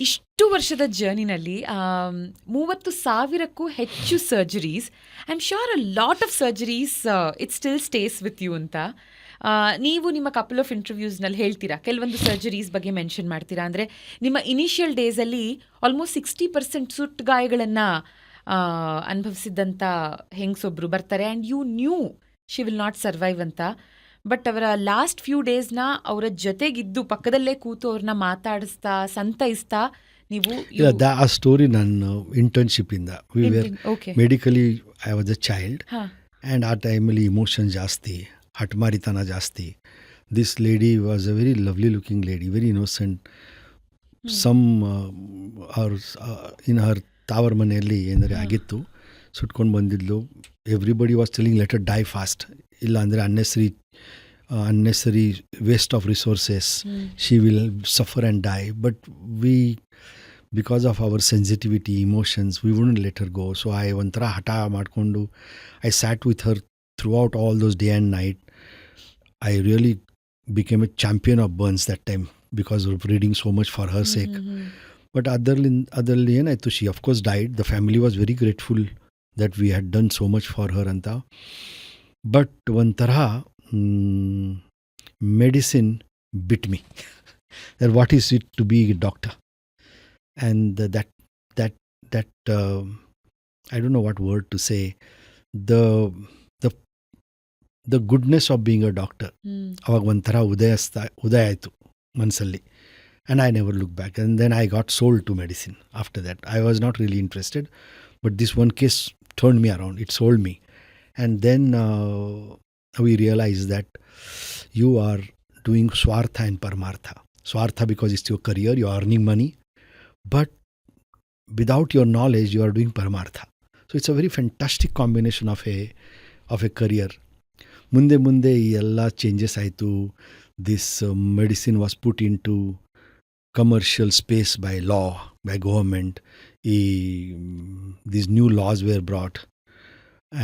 ಇಷ್ಟು ವರ್ಷದ ಜರ್ನಿನಲ್ಲಿ 30,000ಕ್ಕೂ ಹೆಚ್ಚು surgeries. I am sure a lot of surgeries it still stays with you ಅಂತ. ನೀವು ನಿಮ್ಮ ಕಪಲ್ ಆಫ್ ಇಂಟರ್ವ್ಯೂಸ್ನಲ್ಲಿ ಹೇಳ್ತೀರಾ, ಕೆಲವೊಂದು ಸರ್ಜರೀಸ್ ಬಗ್ಗೆ ಮೆನ್ಷನ್ ಮಾಡ್ತೀರಾ. ಅಂದರೆ ನಿಮ್ಮ ಇನಿಷಿಯಲ್ ಡೇಸಲ್ಲಿ ಆಲ್ಮೋಸ್ಟ್ 60% ಸುಟ್ಟು ಗಾಯಗಳನ್ನು ಅನುಭವಿಸಿದ್ದಂಥ ಹೆಂಗಸೊಬ್ಬರು ಬರ್ತಾರೆ and you knew she will not survive ಅಂತ. ಬಟ್ ಅವರ ಲಾಸ್ಟ್ ಫ್ಯೂ ಡೇಸ್ನ ಅವರ ಜೊತೆಗಿದ್ದು ಪಕ್ಕದಲ್ಲೇ ಕೂತು ಅವ್ರನ್ನ ಮಾತಾಡಿಸ್ತಾ ಸಂತೈಸ್ತಾ ನೀವು ಆ ಸ್ಟೋರಿ ನನ್ನ ಇಂಟರ್ನ್ಶಿಪ್ಪಿಂದ we were medically I was a child and ಆ ಟೈಮಲ್ಲಿ ಇಮೋಷನ್ ಜಾಸ್ತಿ, ಹಠಮಾರಿತನ ಜಾಸ್ತಿ. This lady was a very lovely looking lady, very innocent. Some in her ತಾವರ ಮನೆಯಲ್ಲಿ ಏನಾರೆ ಆಗಿತ್ತು, ಸುಟ್ಕೊಂಡು ಬಂದಿದ್ಲು. Everybody was telling let her die fast, ಇಲ್ಲ ಅಂದರೆ unnecessary waste of resources, she will suffer and die. But we, because of our sensitivity, emotions, we wouldn't let her go. So I ಒಂಥರ ಹಠ ಮಾಡಿಕೊಂಡು I sat with her throughout all those day and night. I really became a champion of burns that time because of reading so much for her sake. But ಅದರಲ್ಲಿ ಏನಾಯಿತು, she of course died. The family was very grateful that we had done so much for her ಅಂತ. But ಒಂಥರ medicine bit me. That what is it to be a doctor? And that I don't know what word to say. The goodness of being a doctor. ಅವಾಗ ಒಂಥರ ಉದಯ ಆಯಿತು ಮನಸ್ಸಲ್ಲಿ. And I never looked back. And then I got sold to medicine after that. I was not really interested. But this one case turned me around. It sold me. And then we realized that you are doing Swartha and Paramartha. Swartha because it's your career, you are earning money. But without your knowledge, you are doing Paramartha. So it's a very fantastic combination of a career. ಮುಂದೆ ಈ ಎಲ್ಲ changes ಆಯಿತು. This medicine was put into commercial space by law, by government. These new laws were brought.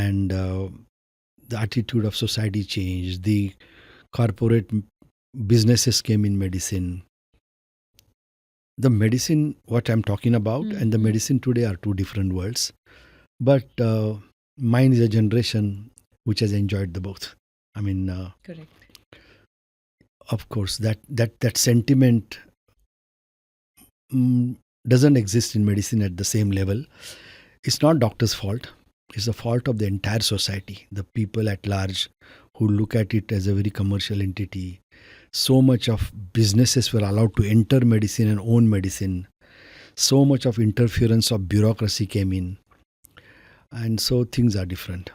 And the attitude of society changed. The corporate businesses came in medicine. The medicine, what I'm talking about, and the medicine today are two different worlds. But mine is a generation which has enjoyed the both. I mean, correct. Of course, that sentiment doesn't exist in medicine at the same level. It's not doctor's fault. It's the fault of the entire society, the people at large who look at it as a very commercial entity. So much of businesses were allowed to enter medicine and own medicine. So much of interference of bureaucracy came in. And so things are different.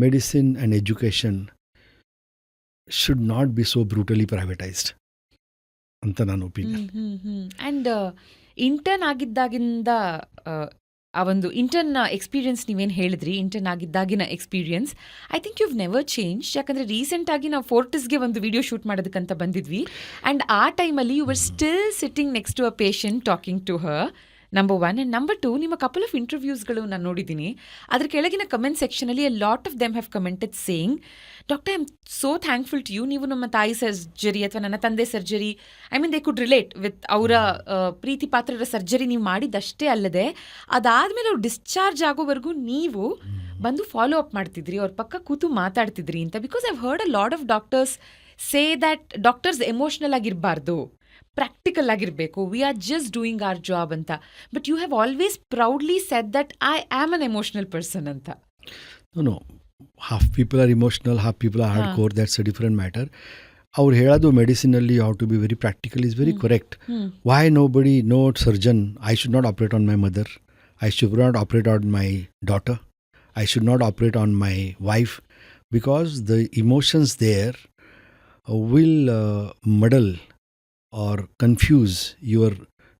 Medicine and education should not be so brutally privatized. ಅಂತ ನನ್ನ opinion. And intern ಆಗಿದ್ದಾಗಿಂದ ಆ ಒಂದು intern experience ನೀವೇನು ಹೇಳಿದ್ರಿ, intern ಆಗಿದ್ದಾಗಿನ experience, I think you never change. ಯಾಕಂದರೆ ರೀಸೆಂಟಾಗಿ ನಾವು ಫೋರ್ಟಿಸ್ಗೆ ಒಂದು ವಿಡಿಯೋ ಶೂಟ್ ಮಾಡೋದಕ್ಕಂತ ಬಂದಿದ್ವಿ. ಆ್ಯಂಡ್ ಆ ಟೈಮಲ್ಲಿ you were still sitting next to a patient talking to her, number 1. And number 2, ನಿಮ್ಮ ಕಪಲ್ ಆಫ್ ಇಂಟರ್ವ್ಯೂಸ್ಗಳು ನಾನು ನೋಡಿದ್ದೀನಿ. ಅದ್ರ ಕೆಳಗಿನ ಕಮೆಂಟ್ ಸೆಕ್ಷನಲ್ಲಿ a lot of them have commented saying, doctor I am so thankful to you. ನೀವು ನಮ್ಮ ತಾಯಿ surgery ಅಥವಾ ನನ್ನ ತಂದೆ surgery, I mean they could relate with ಅವರ ಪ್ರೀತಿ ಪಾತ್ರರ ಸರ್ಜರಿ ನೀವು ಮಾಡಿದ್ದಷ್ಟೇ ಅಲ್ಲದೆ ಅದಾದಮೇಲೆ ಅವ್ರು ಡಿಸ್ಚಾರ್ಜ್ ಆಗೋವರೆಗೂ ನೀವು ಬಂದು ಫಾಲೋ ಅಪ್ ಮಾಡ್ತಿದ್ರಿ, ಅವ್ರ ಪಕ್ಕ ಕೂತು ಮಾತಾಡ್ತಿದ್ರಿ ಅಂತ. Because I've heard a lot of doctors say that doctors emotional ಆಗಿರಬಾರ್ದು, ಪ್ರಾಕ್ಟಿಕಲ್ ಆಗಿರಬೇಕು, we are just doing our job ಅಂತ. But you have always proudly said that I am an emotional person ಅಂತ. No, half people are emotional, half people are hardcore. That's a different matter. ಅವ್ರು ಹೇಳೋದು ಮೆಡಿಸಿನಲ್ಲಿ how to be very practical is very correct. Why no surgeon I should not operate on my mother, I should not operate on my daughter, I should not operate on my wife, because the emotions there will muddle or confuse your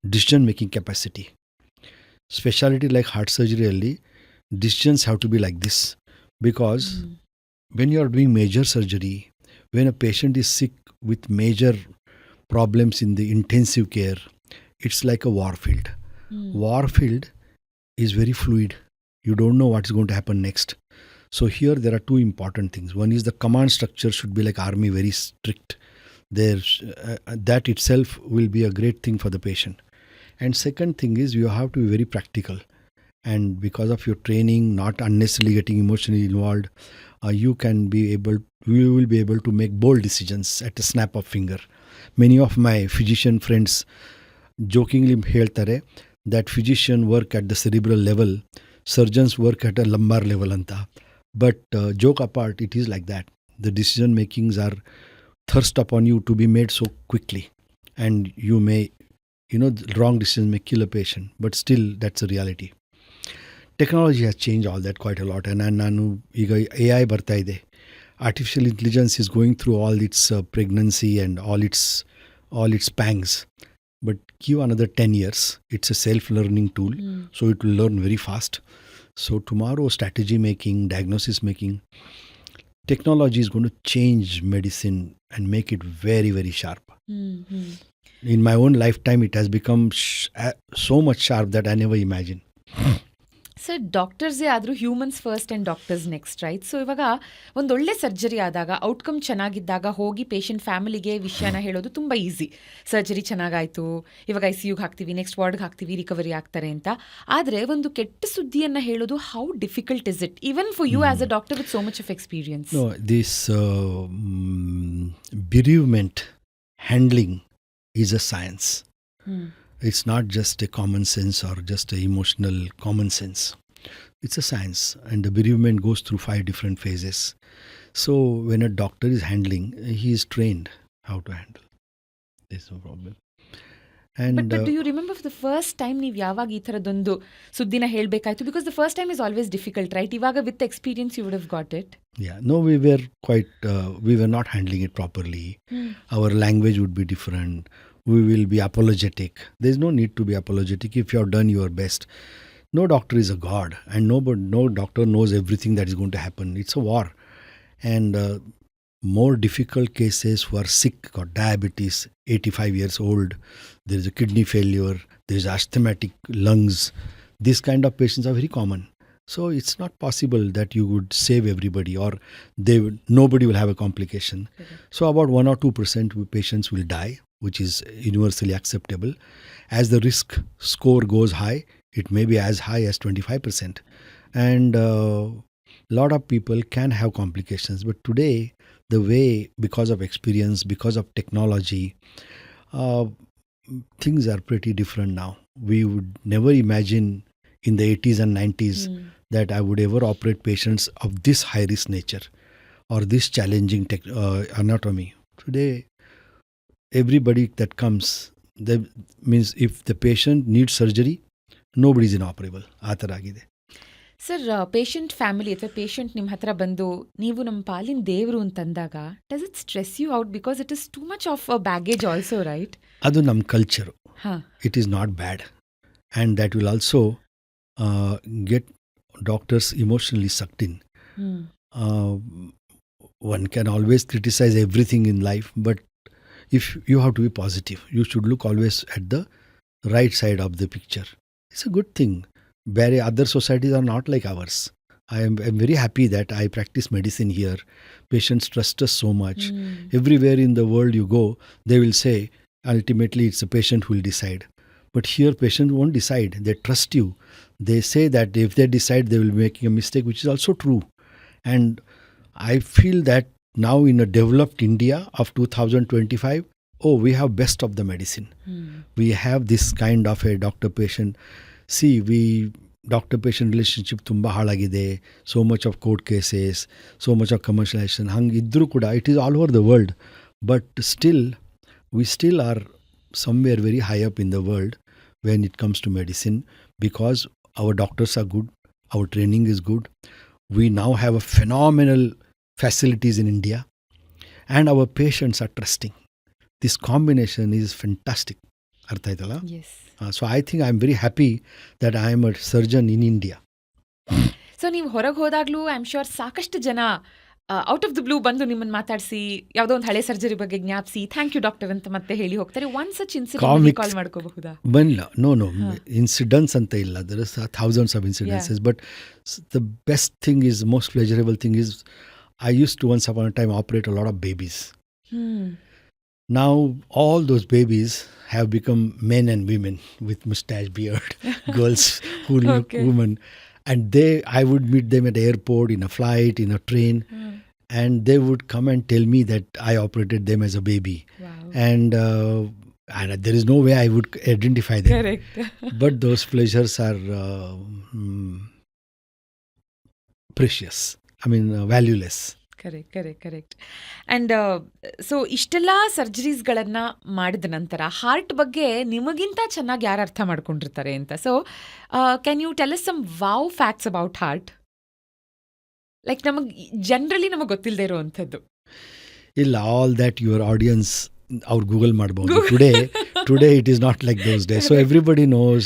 decision making capacity. Specialty like heart surgery alli decisions have to be like this, because when you are doing major surgery, when a patient is sick with major problems in the intensive care, it's like a war field. War field is very fluid. You don't know what's going to happen next. So here there are two important things. One is the command structure should be like army, very strict. That itself will be a great thing for the patient. And second thing is you have to be very practical. And because of your training, not unnecessarily getting emotionally involved, you will be able to make bold decisions at a snap of finger. Many of my physician friends jokingly ಹೇಳ್ತಾರೆ that physician work at the cerebral level, surgeons work at a lumbar level anta. But joke apart, it is like that. The decision makings are thrust upon you to be made so quickly, and you may, the wrong decision may kill a patient, but still that's a reality. Technology has changed all that quite a lot, and ನಾನು ಈಗ AI ಬರ್ತಾ ಇದೆ. Artificial intelligence is going through all its pregnancy and all its pangs. But give another 10 years, it's a self-learning tool, so it will learn very fast. So tomorrow, strategy making, diagnosis making, technology is going to change medicine and make it very, very sharp. In my own lifetime, it has become so much sharp that I never imagined. Sir ಡಾಕ್ಟರ್ಸೇ ಆದರೂ humans first and doctors next, right? So ಇವಾಗ ಒಂದೊಳ್ಳೆ surgery ಆದಾಗ outcome ಚೆನ್ನಾಗಿದ್ದಾಗ ಹೋಗಿ patient ಫ್ಯಾಮಿಲಿಗೆ ವಿಷಯನ ಹೇಳೋದು ತುಂಬ ಈಸಿ. ಸರ್ಜರಿ ಚೆನ್ನಾಗಾಯಿತು, ಇವಾಗ ICUಗೆ ಹಾಕ್ತೀವಿ, ನೆಕ್ಸ್ಟ್ ವಾರ್ಡ್ಗೆ ಹಾಕ್ತೀವಿ, ರಿಕವರಿ ಆಗ್ತಾರೆ ಅಂತ. ಆದರೆ ಒಂದು ಕೆಟ್ಟ ಸುದ್ದಿಯನ್ನು ಹೇಳೋದು how difficult is it, even for you as a doctor with so much of experience? No, this bereavement handling is a science. It's not just a common sense or just a emotional common sense. It's a science, and the bereavement goes through 5 different phases. So when a doctor is handling, he is trained how to handle. There's no problem. And but do you remember the first time ನೀವು ಯಾವಾಗ ಈ ಥರದೊಂದು ಸುದ್ದಿನ ಹೇಳಬೇಕಾಯ್ತು? Because the first time is always difficult, right? ಇವಾಗ with experience you would have got it. Yeah, no, we were not handling it properly. Our language would be different. We will be apologetic. There's no need to be apologetic if you have done your best. No doctor is a god, and no doctor knows everything that is going to happen. It's a war. And more difficult cases who are sick, got diabetes, 85 years old, there is a kidney failure, there is asthmatic lungs. These kind of patients are very common. So it's not possible that you would save everybody, or nobody will have a complication. So about 1 or 2% of patients will die, which is universally acceptable. As the risk score goes high, it may be as high as 25%. And a lot of people can have complications. But today, the way, because of experience, because of technology, things are pretty different now. We would never imagine in the 80s and 90s that I would ever operate patients of this high-risk nature or this challenging anatomy. Today, everybody that comes, that means if the patient needs surgery, nobody is inoperable. ಆ ಥರ ಆಗಿದೆ. Sir, patient family ಅಥವಾ patient ನಿಮ್ಮ ಹತ್ರ ಬಂದು ನೀವು ನಮ್ಮ ಪಾಲಿನ ದೇವರು ಅಂತಂದಾಗ does it stress you out? Because it is too much of a baggage also, right? ಅದು ನಮ್ಮ culture. It is not bad, and that will also get doctors emotionally sucked in. One can always criticize everything in life, but if you have to be positive, you should look always at the right side of the picture. It's a good thing. Other societies are not like ours. I'm very happy that I practice medicine here. Patients trust us so much. Everywhere in the world you go, they will say, ultimately it's the patient who will decide. But here patients won't decide. They trust you. They say that if they decide, they will be making a mistake, which is also true. And I feel that now in a developed India of 2025, we have best of the medicine. We have this kind of a doctor-patient. See, doctor-patient relationship tumba halagide. So much of court cases, so much of commercialization. Hang idru kuda, it is all over the world. But still, we still are somewhere very high up in the world when it comes to medicine, because our doctors are good, our training is good. We now have a phenomenal facilities in India, and our patients are trusting. This combination is fantastic. Artha aitala? Yes. So I think I'm very happy that I am a surgeon in India. So ನೀವು ಹೊರಗೆ ಹೋದಾಗಲೂ I am sure ಸಾಕಷ್ಟು ಜನ out of the blue ಬಂದು ನಿಮ್ಮನ್ನು ಮಾತಾಡಿಸಿ ಯಾವುದೋ ಒಂದು ಹಳೆ ಸರ್ಜರಿ ಬಗ್ಗೆ ಜ್ಞಾಪಿಸಿ ಥ್ಯಾಂಕ್ ಯು ಡಾಕ್ಟರ್ ಅಂತ ಮತ್ತೆ ಹೇಳಿ ಹೋಗ್ತಾರೆ. One such incident call ಮಾಡ್ಕೋಬಹುದಾ? No. Incidents anta illa. There is thousands of incidences. But the best thing is, most pleasurable thing is, I used to once upon a time operate a lot of babies. Now all those babies have become men and women with mustache, beard, girls who look Okay. women. And I would meet them at the airport, in a flight, in a train, and they would come and tell me that I operated them as a baby. Wow. And there is no way I would identify them. Correct. But those pleasures are precious. I mean, valueless. Correct and so ಇಷ್ಟೆಲ್ಲ ಸರ್ಜರೀಸ್ಗಳನ್ನು ಮಾಡಿದ ನಂತರ heart ಬಗ್ಗೆ ನಿಮಗಿಂತ ಚೆನ್ನಾಗಿ ಯಾರು ಅರ್ಥ ಮಾಡ್ಕೊಂಡಿರ್ತಾರೆ ಅಂತ. So can you tell us some wow facts about heart, like generally ನಮಗೆ ಗೊತ್ತಿಲ್ಲದೆ ಇರೋವಂಥದ್ದು. ಇಲ್ಲ, all that your audience ಅವ್ರು ಗೂಗಲ್ ಮಾಡ್ಬೋದು. Today it is not like those days. So everybody knows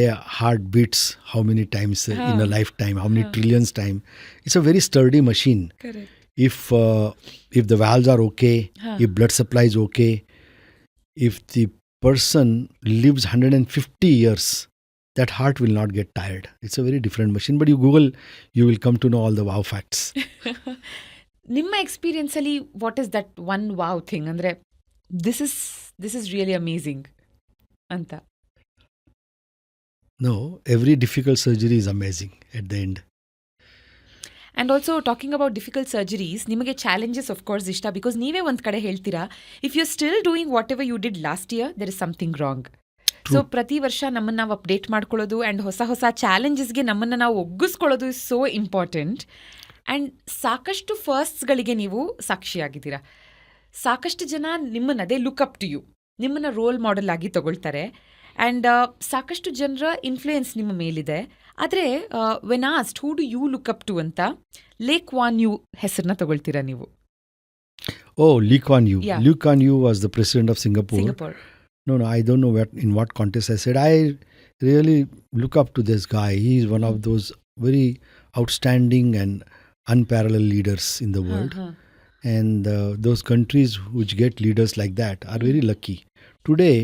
a heart beats how many times in a lifetime, how many trillions time. It's a very sturdy machine. Correct. If the valves are okay, if blood supply is okay, if the person lives 150 years, that heart will not get tired. It's a very different machine. But you Google, you will come to know all the wow facts. ನಿಮ್ಮ ಎಕ್ಸ್ಪೀರಿಯನ್ಸಲ್ಲಿ what is that one wow thing, ಅಂದರೆ this is really amazing ಅಂತ? No, every difficult surgery is amazing at the end. And also talking about difficult surgeries, ನಿಮಗೆ challenges of course ಇಷ್ಟ, because ನೀವೇ ಒಂದು ಕಡೆ ಹೇಳ್ತೀರಾ, if you still doing whatever you did last year, there is something wrong. So ಪ್ರತಿ ವರ್ಷ ನಮ್ಮನ್ನು ನಾವು ಅಪ್ಡೇಟ್ ಮಾಡ್ಕೊಳ್ಳೋದು ಆ್ಯಂಡ್ ಹೊಸ ಚಾಲೆಂಜಸ್ಗೆ ನಮ್ಮನ್ನು ನಾವು ಒಗ್ಗಿಸ್ಕೊಳ್ಳೋದು ಇಸ್ ಸೋ ಇಂಪಾರ್ಟೆಂಟ್. ಆ್ಯಂಡ್ ಸಾಕಷ್ಟು ಫಸ್ಟ್ಸ್ಗಳಿಗೆ ನೀವು ಸಾಕ್ಷಿಯಾಗಿದ್ದೀರಾ. ಸಾಕಷ್ಟು ಜನ ನಿಮ್ಮನ್ನು ಅದೇ ಲುಕ್ ಅಪ್ ಟು ಯು, ನಿಮ್ಮನ್ನು ರೋಲ್ ಮಾಡೆಲ್ ಆಗಿ ತಗೊಳ್ತಾರೆ. ಆ್ಯಂಡ್ ಸಾಕಷ್ಟು ಜನರ ಇನ್ಫ್ಲೂಯೆನ್ಸ್ ನಿಮ್ಮ ಮೇಲಿದೆ. ಆದರೆ when asked who do you look up to ಅಂತ, ಲೇ ಕ್ವಾನ್ ಯು ಹೆಸರನ್ನ ತಗೊಳ್ತೀರಾ ನೀವು? Oh, Lee Kuan Yew. Yeah. Lee Kuan Yew was the president of Singapore. Singapore. No, I don't know in what context I said. I really look up to this guy. He is one of those very outstanding and unparalleled leaders in the world. And those countries which get leaders like that are very lucky. Today,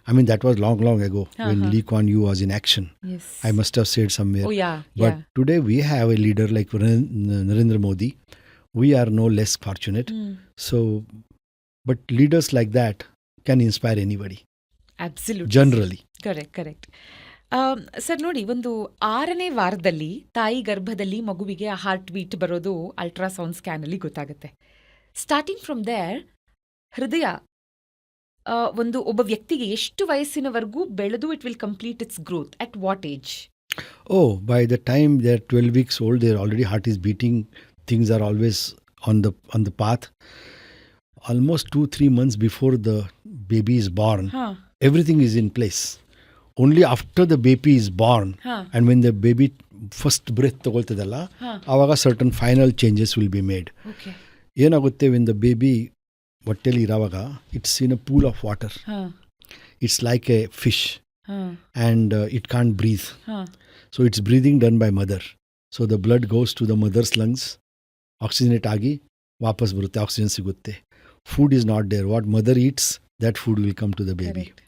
I mean, that was long ago when Lee Kuan Yew was in action. Yes. I must have said somewhere. Oh, yeah. But today we have a leader like Narendra Modi. We are no less fortunate. So, but leaders like that can inspire anybody. Absolutely. Generally. Correct. Sir ನೋಡಿ, ಒಂದು 6ನೇ ವಾರದಲ್ಲಿ ತಾಯಿ ಗರ್ಭದಲ್ಲಿ ಮಗುವಿಗೆ heart beat ಬರೋದು ultrasound ಸ್ಕ್ಯಾನಲ್ಲಿ ಗೊತ್ತಾಗುತ್ತೆ. Starting from there, ಹೃದಯ ಒಬ್ಬ ವ್ಯಕ್ತಿಗೆ ಎಷ್ಟು ವಯಸ್ಸಿನವರೆಗೂ ಬೆಳೆದು it will complete it's growth, at what age? Oh, by the time they're 12 weeks old, their already heart is beating. Things are always on the path. Almost 2-3 months before the baby is born, everything is in place. Only after the baby is born, and when the baby first breath ತಗೊಳ್ತದಲ್ಲ, ಆವಾಗ certain final changes will be made. Okay. ಏನಾಗುತ್ತೆ, when the baby ಹೊಟ್ಟೆಲಿ ಇರೋವಾಗ, it's in a pool of water. It's like a fish, and it can't breathe. So it's breathing done by mother. So the blood goes to the mother's lungs, oxygenate ಆಗಿ ವಾಪಸ್ ಬರುತ್ತೆ, oxygen ಸಿಗುತ್ತೆ. Food is not there. What mother eats, that food will come to the baby. Correct.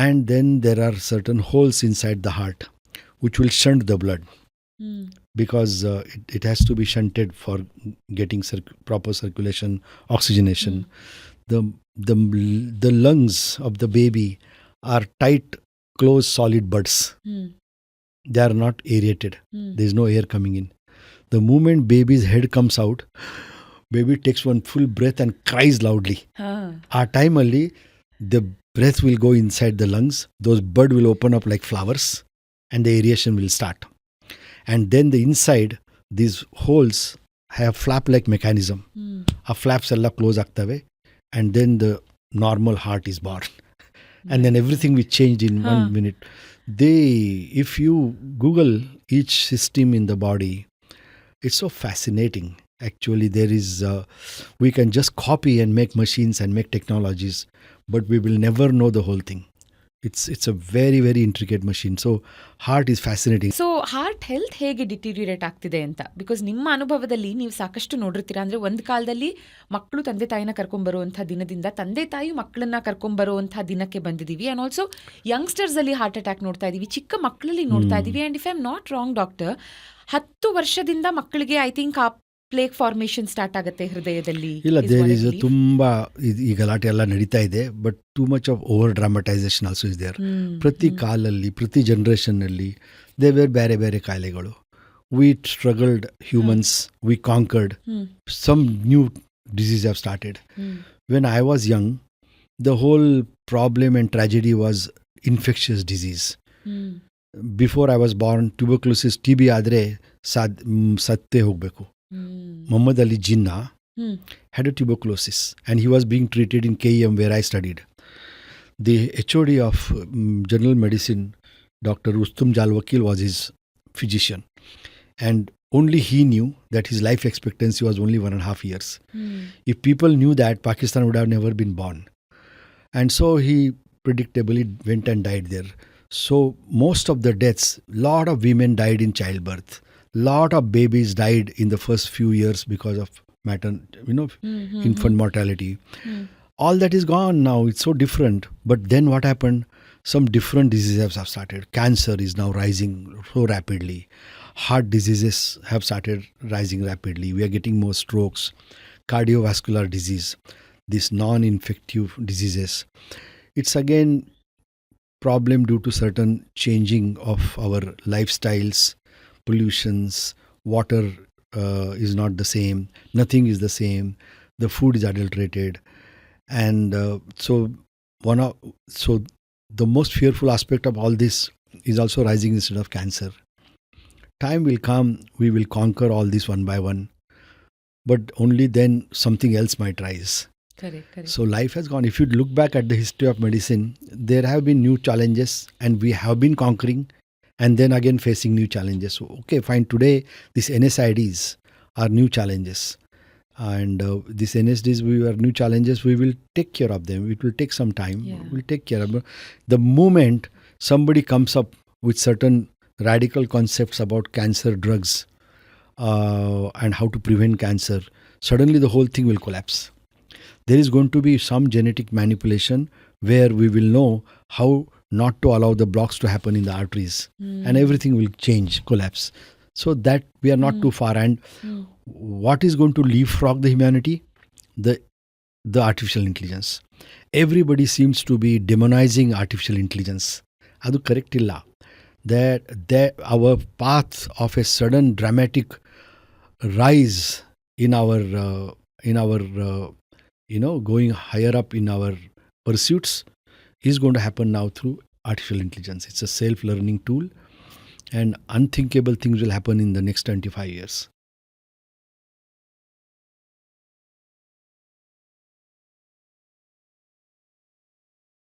And then there are certain holes inside the heart which will shunt the blood, because it has to be shunted for getting proper circulation, oxygenation. The lungs of the baby are tight, closed, solid buds. They are not aerated. There is no air coming in. The moment baby's head comes out, baby takes one full breath and cries loudly. Our time only, the breath will go inside the lungs. Those buds will open up like flowers, and the aeration will start. And then the inside, these holes have flap-like mechanism. A flaps alla close ಆಗ್ತವೆ, and then the normal heart is born. And then everything will change in 1 minute. If you Google each system in the body, it's so fascinating. Actually, there is we can just copy and make machines and make technologies, but we will never know the whole thing. It's a very, very intricate machine. So heart is fascinating. So heart health ಹೇಗೆ ಡಿಟೀರಿಯರೇಟ್ ಆಗ್ತಿದೆ ಅಂತ, because ನಿಮ್ಮ ಅನುಭವದಲ್ಲಿ ನೀವು ಸಾಕಷ್ಟು ನೋಡಿರ್ತೀರಾ. ಅಂದರೆ ಒಂದು ಕಾಲದಲ್ಲಿ ಮಕ್ಕಳು ತಂದೆ ತಾಯಿನ ಕರ್ಕೊಂಬರುವಂಥ ದಿನದಿಂದ ತಂದೆ ತಾಯಿ ಮಕ್ಕಳನ್ನ ಕರ್ಕೊಂಬರುವಂಥ ದಿನಕ್ಕೆ ಬಂದಿದ್ದೀವಿ. ಆ್ಯಂಡ್ ಆಲ್ಸೋ ಯಂಗ್ಸ್ಟರ್ಸಲ್ಲಿ ಹಾರ್ಟ್ ಅಟ್ಯಾಕ್ ನೋಡ್ತಾ ಇದ್ದೀವಿ, ಚಿಕ್ಕ ಮಕ್ಕಳಲ್ಲಿ ನೋಡ್ತಾ ಇದ್ದೀವಿ. And if I am not wrong doctor, 10 ವರ್ಷದಿಂದ ಮಕ್ಕಳಿಗೆ I think plaque formation start ಆಗುತ್ತೆ ಹೃದಯದಲ್ಲಿ ಇಲ್ಲ, is there what I is believe. ತುಂಬ ಈ ಗಲಾಟೆ ಎಲ್ಲ ನಡೀತಾ ಇದೆ, but too much of over dramatisation also is there. ಪ್ರತಿ ಕಾಲಲ್ಲಿ, ಪ್ರತಿ ಜನ್ರೇಷನ್ನಲ್ಲಿ ಬೇರೆ ಬೇರೆ ಬೇರೆ ಕಾಯಿಲೆಗಳು. We struggled humans, we conquered, some new disease have started. When I was Young, the whole problem and tragedy was infectious disease. Before I was Born tuberculosis, TB ಆದರೆ ಸತ್ತೇ ಹೋಗಬೇಕು. Muhammad Ali Jinnah had a tuberculosis and he was being treated in KEM where I studied. The HOD of general medicine, Dr. Rustum Jalwakil, was his physician, and only he knew that his life expectancy was only 1.5 years. If people knew that, Pakistan would have never been born. And so he predictably went and died there. So most of the deaths, lot of women died in childbirth. Lot of babies died in the first few years because of infant mortality. All that is gone now. It's so different. But then what happened? Some different diseases have started. Cancer is now rising so rapidly. Heart diseases have started rising rapidly. We are getting more strokes, cardiovascular disease, these non-infective diseases. It's again problem due to certain changing of our lifestyles, pollutions, water is not the same, nothing is the same, the food is adulterated, and so the most fearful aspect of all this is also rising instead of cancer. Time will come, we will conquer all this one by one, but only then something else might rise. Correct. So life has gone. If you look back at the history of medicine, there have been new challenges and we have been conquering and then again facing new challenges. So, okay, fine. Today, these NSIDs are new challenges. And these NSDs, are new challenges. We will take care of them. It will take some time. Yeah. We'll take care of them. The moment somebody comes up with certain radical concepts about cancer drugs and how to prevent cancer, suddenly the whole thing will collapse. There is going to be some genetic manipulation where we will know how not to allow the blocks to happen in the arteries, and everything will change, collapse. So that we are not too far. And what is going to leapfrog the humanity? The artificial intelligence. Everybody seems to be demonizing artificial intelligence. Adu correct illa. That our path of a sudden dramatic rise in our going higher up in our pursuits is going to happen now through artificial intelligence. It's a self-learning tool and unthinkable things will happen in the next 25 years.